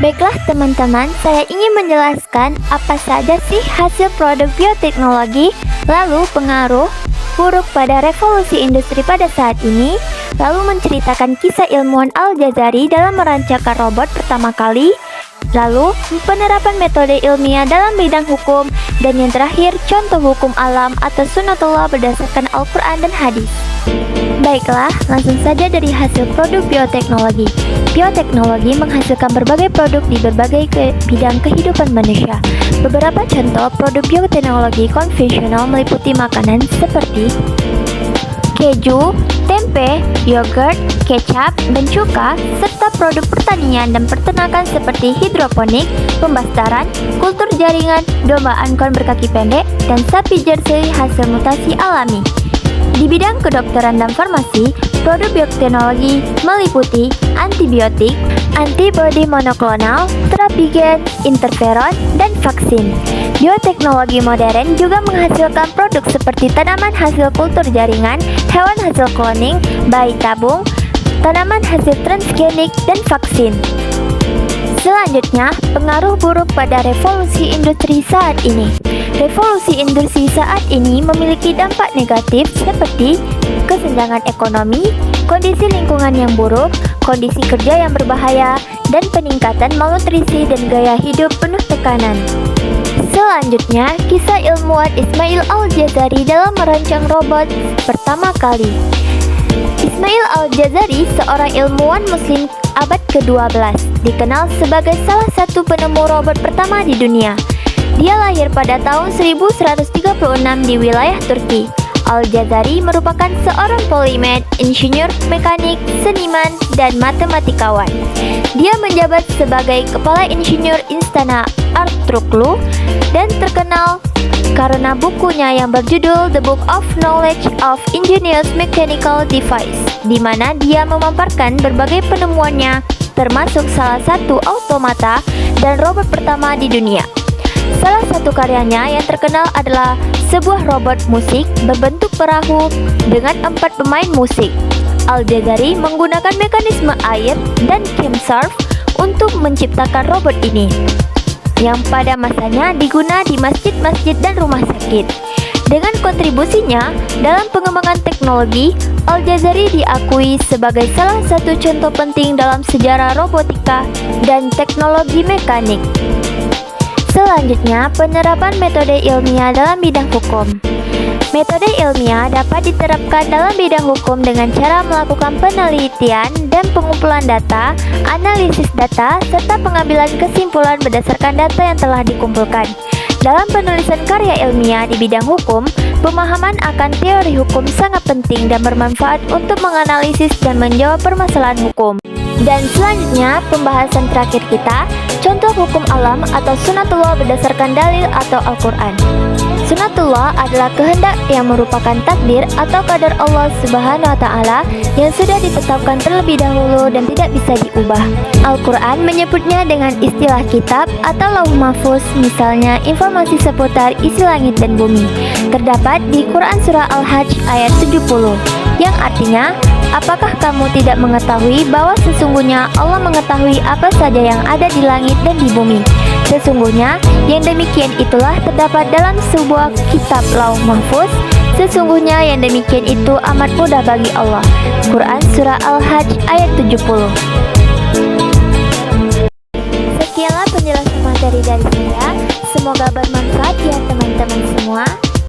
Baiklah teman-teman, saya ingin menjelaskan apa saja sih hasil produk bioteknologi, lalu pengaruh buruk pada revolusi industri pada saat ini, lalu menceritakan kisah ilmuwan Al-Jazari dalam merancangkan robot pertama kali, lalu penerapan metode ilmiah dalam bidang hukum, dan yang terakhir contoh hukum alam atau sunatullah berdasarkan Al-Quran dan hadis. Baiklah, langsung saja dari hasil produk bioteknologi. Bioteknologi menghasilkan berbagai produk di berbagai bidang kehidupan manusia. Beberapa contoh produk bioteknologi konvensional meliputi makanan seperti keju, tempe, yogurt, kecap, dan cuka, serta produk pertanian dan peternakan seperti hidroponik, pembastaran, kultur jaringan, domba angkor berkaki pendek, dan sapi jersey hasil mutasi alami. Di bidang kedokteran dan farmasi, produk bioteknologi meliputi antibiotik, antibodi monoklonal, terapi gen, interferon, dan vaksin. Bioteknologi modern juga menghasilkan produk seperti tanaman hasil kultur jaringan, hewan hasil cloning, bayi tabung, tanaman hasil transgenik, dan vaksin. Selanjutnya, pengaruh buruk pada revolusi industri saat ini. Revolusi industri saat ini memiliki dampak negatif seperti kesenjangan ekonomi, kondisi lingkungan yang buruk, kondisi kerja yang berbahaya, dan peningkatan malnutrisi dan gaya hidup penuh tekanan. Selanjutnya, kisah ilmuwan Ismail Al-Jazari dalam merancang robot pertama kali. Ismail Al-Jazari, seorang ilmuwan muslim abad ke-12, dikenal sebagai salah satu penemu robot pertama di dunia. Dia lahir pada tahun 1136 di wilayah Turki. Al-Jazari merupakan seorang polimet, insinyur mekanik, seniman, dan matematikawan. Dia menjabat sebagai kepala insinyur Istana Artuklu dan terkenal karena bukunya yang berjudul The Book of Knowledge of Ingenious Mechanical Device, di mana dia memaparkan berbagai penemuannya, termasuk salah satu automata dan robot pertama di dunia. Salah satu karyanya yang terkenal adalah sebuah robot musik berbentuk perahu dengan 4 pemain musik. Al-Jazari menggunakan mekanisme air dan camshaft untuk menciptakan robot ini, yang pada masanya diguna di masjid-masjid dan rumah sakit. Dengan kontribusinya dalam pengembangan teknologi, Al-Jazari diakui sebagai salah satu contoh penting dalam sejarah robotika dan teknologi mekanik. Selanjutnya, penerapan metode ilmiah dalam bidang hukum. Metode ilmiah dapat diterapkan dalam bidang hukum dengan cara melakukan penelitian dan pengumpulan data, analisis data, serta pengambilan kesimpulan berdasarkan data yang telah dikumpulkan. Dalam penulisan karya ilmiah di bidang hukum, pemahaman akan teori hukum sangat penting dan bermanfaat untuk menganalisis dan menjawab permasalahan hukum. Dan selanjutnya, pembahasan terakhir kita, contoh hukum alam atau sunatullah berdasarkan dalil atau Al-Quran. Sunatullah adalah kehendak yang merupakan takdir atau qadar Allah Subhanahu wa Ta'ala yang sudah ditetapkan terlebih dahulu dan tidak bisa diubah. Al-Quran menyebutnya dengan istilah kitab atau lauh mahfuz, misalnya informasi seputar isi langit dan bumi. Terdapat di Quran Surah Al-Hajj ayat 70, yang artinya, apakah kamu tidak mengetahui bahwa sesungguhnya Allah mengetahui apa saja yang ada di langit dan di bumi? Sesungguhnya yang demikian itulah terdapat dalam sebuah kitab lauh mahfuz. Sesungguhnya yang demikian itu amat mudah bagi Allah. Quran Surah Al-Hajj ayat 70. Sekianlah penjelasan materi dari saya. Semoga bermanfaat ya teman-teman semua.